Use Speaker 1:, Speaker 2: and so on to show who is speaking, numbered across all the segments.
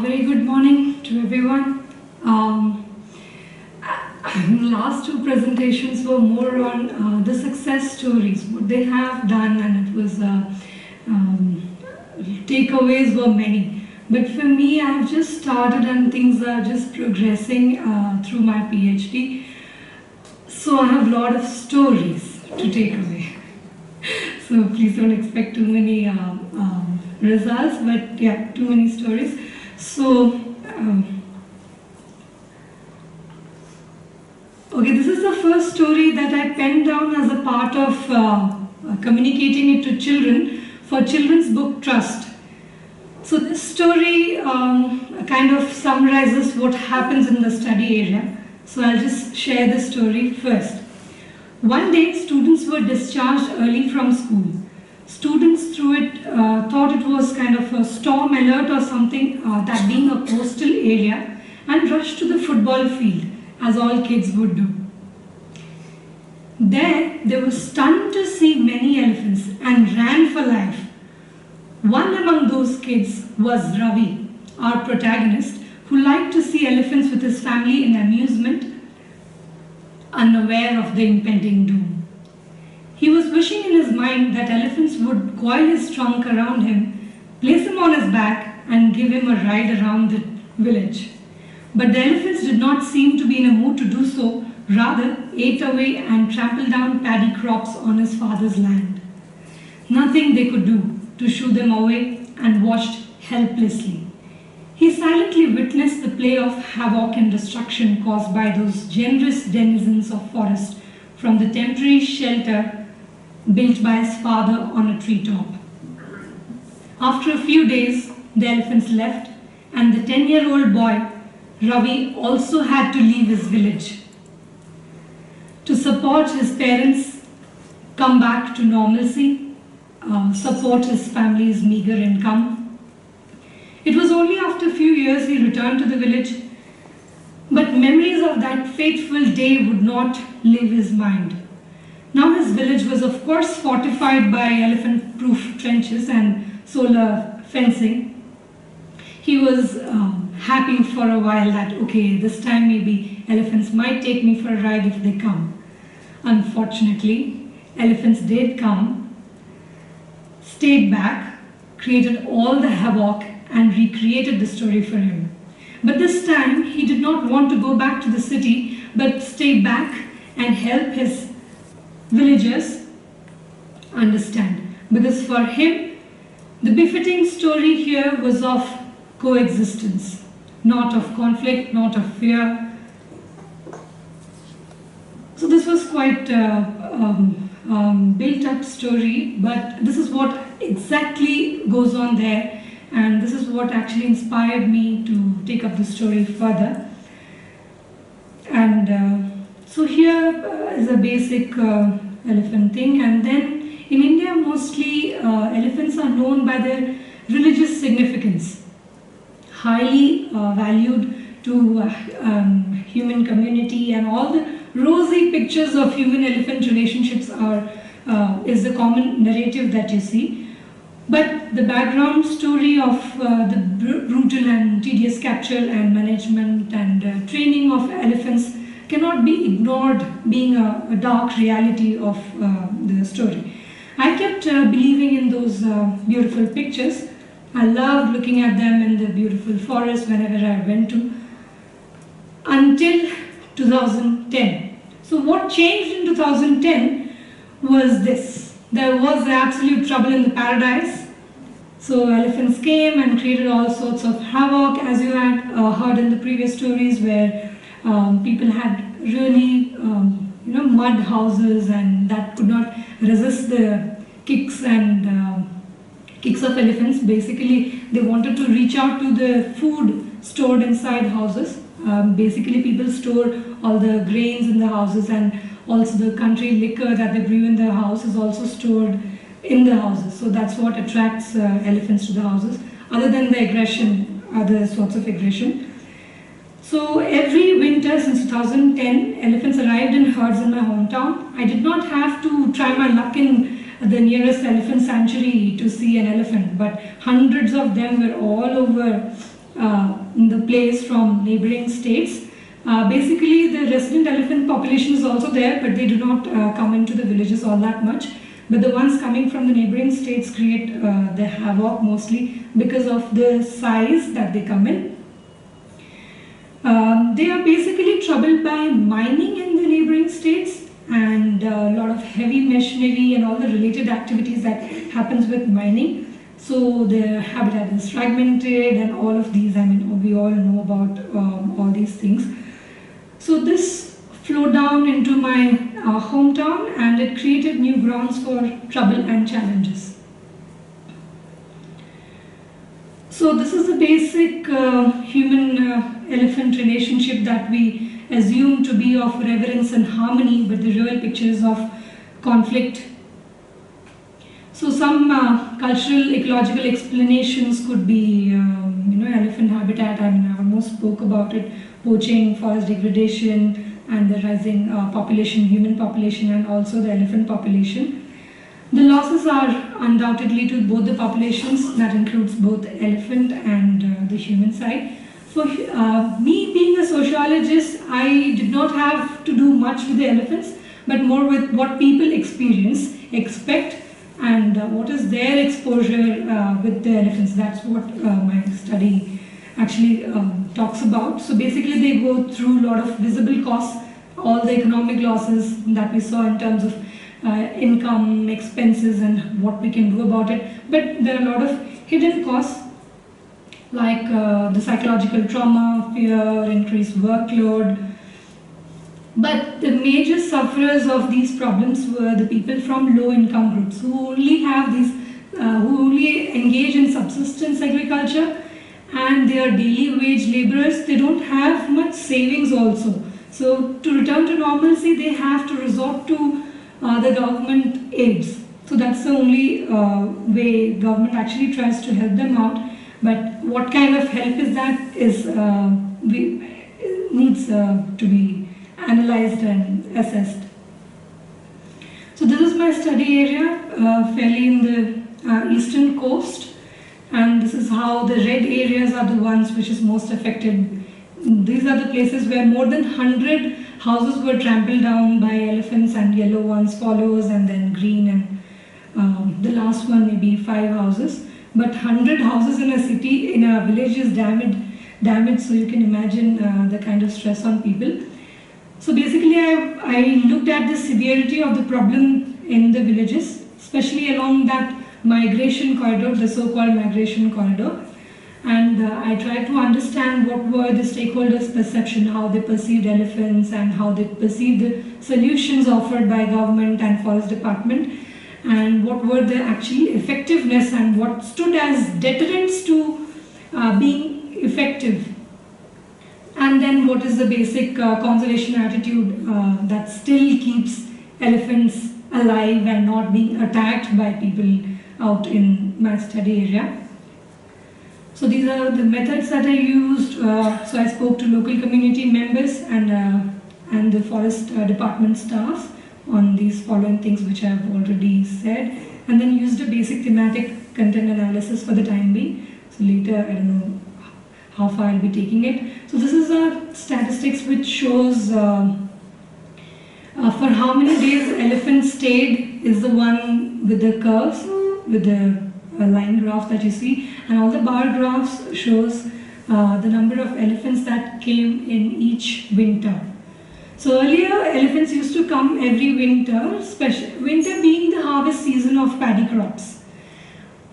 Speaker 1: Very good morning to everyone. Last two presentations were more on the success stories, what they have done, and it was takeaways were many. But for me, I have just started and things are just progressing through my PhD. So I have a lot of stories to take away. So please don't expect too many results, but yeah, too many stories. So, okay, this is the first story that I penned down as a part of communicating it to children for Children's Book Trust. So this story kind of summarizes what happens in the study area. So I'll just share the story first. One day, students were discharged early from school. Students through it thought it was kind of a storm alert or something, that being a coastal area, and rushed to the football field, as all kids would do. There, they were stunned to see many elephants and ran for life. One among those kids was Ravi, our protagonist, who liked to see elephants with his family in amusement, unaware of the impending doom. He was wishing in his mind that elephants would coil his trunk around him, place him on his back, and give him a ride around the village. But the elephants did not seem to be in a mood to do so, rather ate away and trampled down paddy crops on his father's land. Nothing they could do to shoo them away, and watched helplessly. He silently witnessed the play of havoc and destruction caused by those generous denizens of forest from the temporary shelter built by his father on a treetop. After a few days, the elephants left, and the 10-year-old boy, Ravi, also had to leave his village to support his parents come back to normalcy, support his family's meager income. It was only after a few years he returned to the village, but memories of that fateful day would not leave his mind. Now his village was of course fortified by elephant-proof trenches and solar fencing. He was happy for a while that, okay, this time maybe elephants might take me for a ride if they come. Unfortunately, elephants did come, stayed back, created all the havoc, and recreated the story for him. But this time, he did not want to go back to the city, but stay back and help his villagers understand. Because for him, the befitting story here was of coexistence, not of conflict, not of fear. So this was quite built-up story, but this is what exactly goes on there, and this is what actually inspired me to take up the story further. And so here is a basic elephant thing, and then in India mostly elephants are known by their religious significance, highly valued to human community, and all the rosy pictures of human-elephant relationships is the common narrative that you see. But the background story of the brutal and tedious capture and management and training of elephants cannot be ignored, being a dark reality of the story. I kept believing in those beautiful pictures. I loved looking at them in the beautiful forest whenever I went to, until 2010. So what changed in 2010 was this. There was the absolute trouble in the paradise. So elephants came and created all sorts of havoc, as you had heard in the previous stories, where people had really mud houses, and that could not resist the kicks and kicks of elephants. Basically, they wanted to reach out to the food stored inside houses. Basically, people store all the grains in the houses, and also the country liquor that they brew in their house is also stored in the houses. So that's what attracts elephants to the houses, other than the aggression other sorts of aggression. So every winter since 2010, elephants arrived in herds in my hometown. I did not have to try my luck in the nearest elephant sanctuary to see an elephant, but hundreds of them were all over the place from neighboring states. Basically, the resident elephant population is also there, but they do not come into the villages all that much. But the ones coming from the neighboring states create the havoc mostly because of the size that they come in. They are basically troubled by mining in the neighboring states and a lot of heavy machinery and all the related activities that happens with mining. So their habitat is fragmented and all of these, I mean, we all know about all these things. So this flowed down into my hometown and it created new grounds for trouble and challenges. So this is the basic human-elephant relationship that we assume to be of reverence and harmony, but the real picture is of conflict. So some cultural ecological explanations could be, elephant habitat. I mean, I almost spoke about it: poaching, forest degradation, and the rising population, human population, and also the elephant population. The losses are undoubtedly to both the populations, that includes both the elephant and the human side. For me being a sociologist, I did not have to do much with the elephants, but more with what people experience, expect, and what is their exposure with the elephants. That's what my study actually talks about. So basically they go through a lot of visible costs, all the economic losses that we saw in terms of income, expenses, and what we can do about it. But there are a lot of hidden costs like the psychological trauma, fear, increased workload. But the major sufferers of these problems were the people from low income groups who only have these, who only engage in subsistence agriculture, and they are daily wage laborers. They don't have much savings also. So to return to normalcy, they have to resort to the government aids. So that's the only way government actually tries to help them out. But what kind of help is that is needs to be analyzed and assessed. So this is my study area, fairly in the eastern coast, and this is how the red areas are the ones which is most affected. These are the places where more than 100 houses were trampled down by elephants, and yellow ones follows, and then green, and the last one maybe 5 houses. But 100 houses in a city, in a village is damaged, so you can imagine the kind of stress on people. So basically I looked at the severity of the problem in the villages, especially along that migration corridor, the so-called migration corridor. And I tried to understand what were the stakeholders' perception, how they perceived elephants and how they perceived the solutions offered by government and forest department, and what were the actual effectiveness and what stood as deterrents to being effective. And then what is the basic conservation attitude that still keeps elephants alive and not being attacked by people out in my study area. So these are the methods that I used. So I spoke to local community members and the forest department staff on these following things which I have already said, and then used a basic thematic content analysis for the time being. So later, I don't know how far I'll be taking it. So this is a statistics which shows for how many days elephants stayed is the one with the curves, with the line graph that you see, and all the bar graphs shows the number of elephants that came in each winter. So earlier elephants used to come every winter, winter being the harvest season of paddy crops.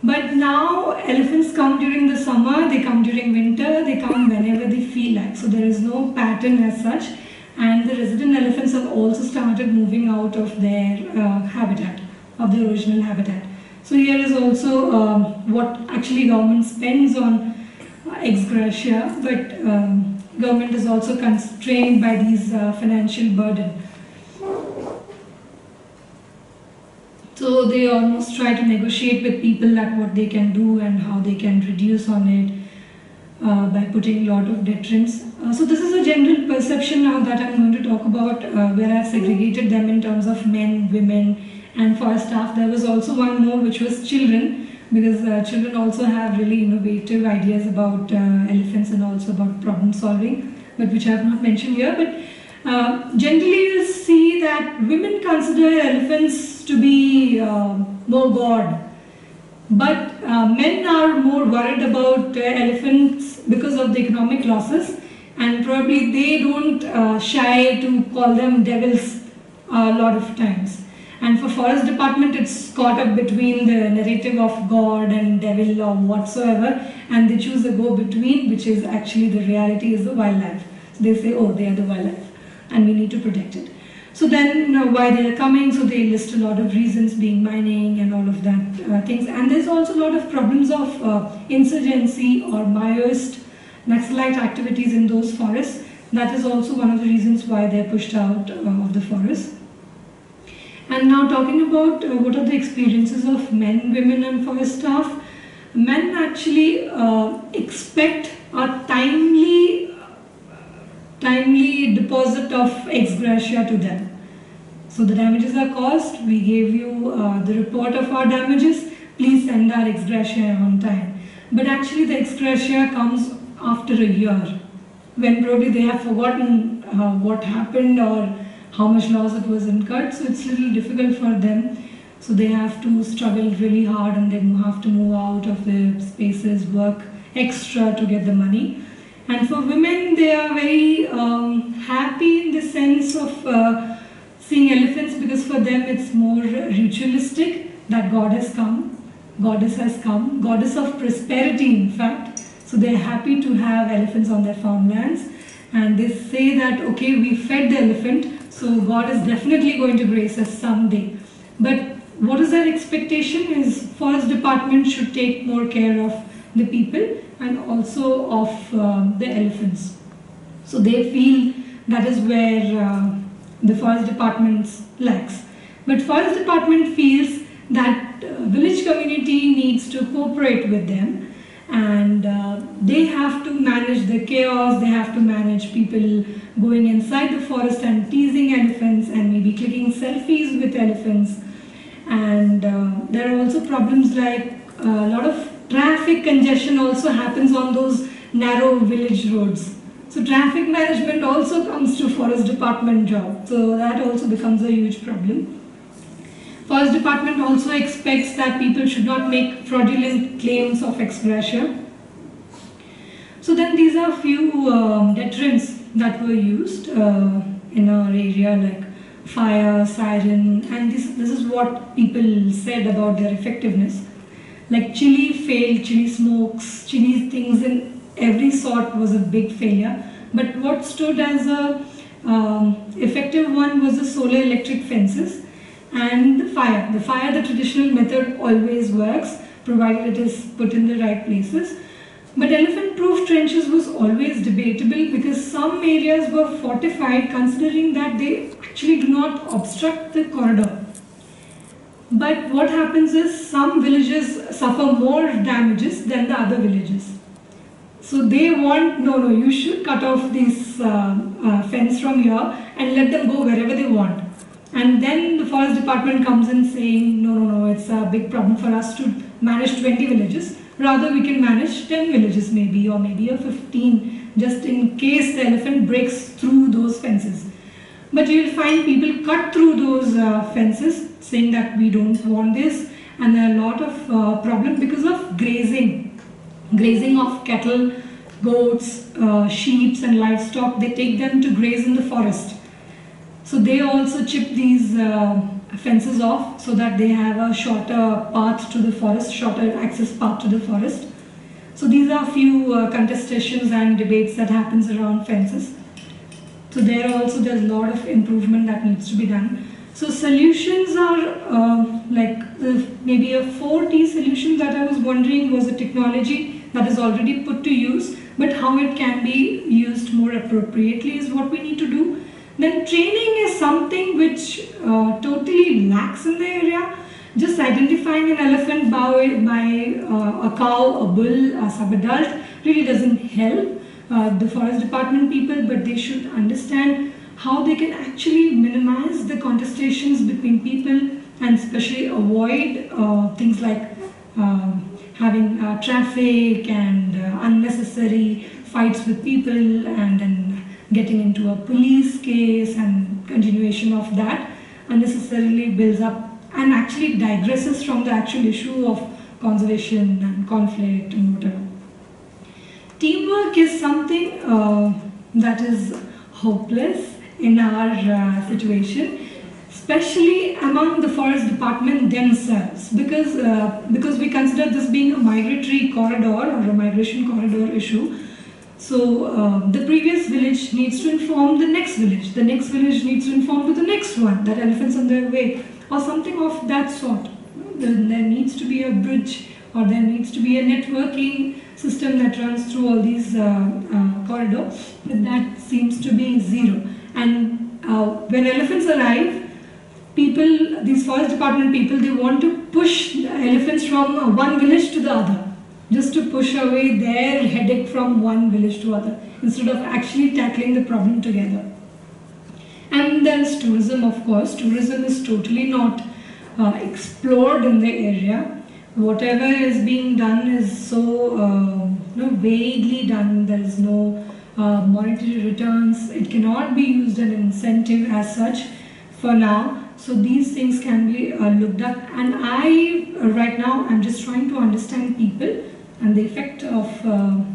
Speaker 1: But now elephants come during the summer, they come during winter, they come whenever they feel like. So there is no pattern as such, and the resident elephants have also started moving out of their habitat, of their original habitat. So here is also what actually government spends on ex gratia, but government is also constrained by these financial burden. So they almost try to negotiate with people at what they can do and how they can reduce on it. by putting a lot of deterrents. So this is a general perception now that I'm going to talk about, where I've segregated them in terms of men, women, and forest staff. There was also one more, which was children, because children also have really innovative ideas about elephants and also about problem solving, but which I have not mentioned here. But generally you'll see that women consider elephants to be more god. But men are more worried about elephants because of the economic losses, and probably they don't shy to call them devils a lot of times. And for forest department, it's caught up between the narrative of God and devil or whatsoever, and they choose a go-between, which is actually the reality is the wildlife. So they say, oh, they are the wildlife, and we need to protect it. So then why they are coming, so they list a lot of reasons, being mining and all of that things. And there's also a lot of problems of insurgency or Maoist Naxalite activities in those forests. That is also one of the reasons why they're pushed out of the forest. And now talking about what are the experiences of men, women and forest staff. Men actually expect a timely deposit of ex gratia to them. So the damages are caused, we gave you the report of our damages, please send our ex gratia on time. But actually the ex gratia comes after a year, when probably they have forgotten what happened or how much loss it was incurred, so it's a little difficult for them. So they have to struggle really hard, and they have to move out of their spaces, work extra to get the money. And for women, they are very happy in the sense of seeing elephants, because for them it's more ritualistic that God has come, goddess has come, goddess of prosperity in fact. So they're happy to have elephants on their farmlands, and they say that okay, we fed the elephant, so God is definitely going to grace us someday. But what is their expectation is forest department should take more care of the people and also of the elephants. So they feel that is where the forest department lacks. But forest department feels that village community needs to cooperate with them, and they have to manage the chaos, they have to manage people going inside the forest and teasing elephants and maybe clicking selfies with elephants. And there are also problems like a lot of traffic congestion also happens on those narrow village roads. So traffic management also comes to forest department job. So that also becomes a huge problem. Forest department also expects that people should not make fraudulent claims of ex gratia. So then these are few deterrents that were used in our area, like fire, siren, and this is what people said about their effectiveness. Like chili failed, chili smokes, chili things in every sort was a big failure. But what stood as a effective one was the solar electric fences and the fire. The fire, the traditional method always works, provided it is put in the right places. But elephant-proof trenches was always debatable, because some areas were fortified considering that they actually do not obstruct the corridor. But what happens is some villages suffer more damages than the other villages. So they want, no, you should cut off this fence from here and let them go wherever they want. And then the forest department comes in saying, no, it's a big problem for us to manage 20 villages. Rather, we can manage 10 villages maybe, or maybe a 15, just in case the elephant breaks through those fences. But you will find people cut through those fences, saying that we don't want this, and there are a lot of problems because of grazing of cattle, goats, sheep and livestock. They take them to graze in the forest. So they also chip these fences off so that they have a shorter path to the forest, shorter access path to the forest. So these are few contestations and debates that happens around fences. So there's a lot of improvement that needs to be done. So solutions are maybe a 4T solution that I was wondering was a technology that is already put to use, but how it can be used more appropriately is what we need to do. Then training is something which totally lacks in the area. Just identifying an elephant by a cow, a bull, a subadult really doesn't help the forest department people, but they should understand how they can actually minimize the contestations between people and especially avoid things like having traffic and unnecessary fights with people and then getting into a police case, and continuation of that unnecessarily builds up and actually digresses from the actual issue of conservation and conflict and whatever. Teamwork is something that is hopeless in our situation, especially among the forest department themselves, because we consider this being a migratory corridor or a migration corridor issue. So the previous village needs to inform the next village needs to inform to the next one that elephants on their way, or something of that sort. There needs to be a bridge, or there needs to be a networking system that runs through all these corridors, but that seems to be zero. And when elephants arrive, people, these forest department people, they want to push the elephants from one village to the other, just to push away their headache from one village to other, instead of actually tackling the problem together. And there is tourism, of course. Tourism is totally not explored in the area. Whatever is being done is so vaguely done. There is no monetary returns. It cannot be used as an incentive as such for now. So these things can be looked at. And right now, I'm just trying to understand people and the effect of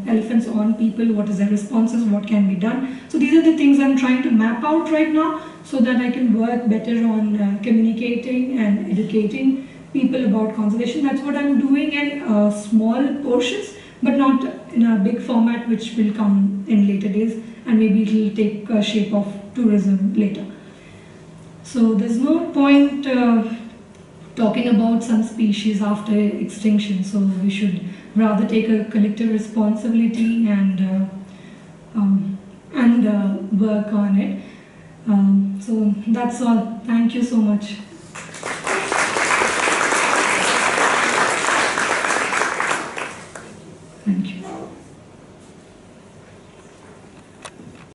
Speaker 1: elephants on people, what is their responses, what can be done. So these are the things I'm trying to map out right now, so that I can work better on communicating and educating people about conservation. That's what I'm doing in small portions, but not in a big format, which will come in later days, and maybe it will take shape of tourism later. So there's no point talking about some species after extinction, so we should rather take a collective responsibility and work on it. So that's all. Thank you so much.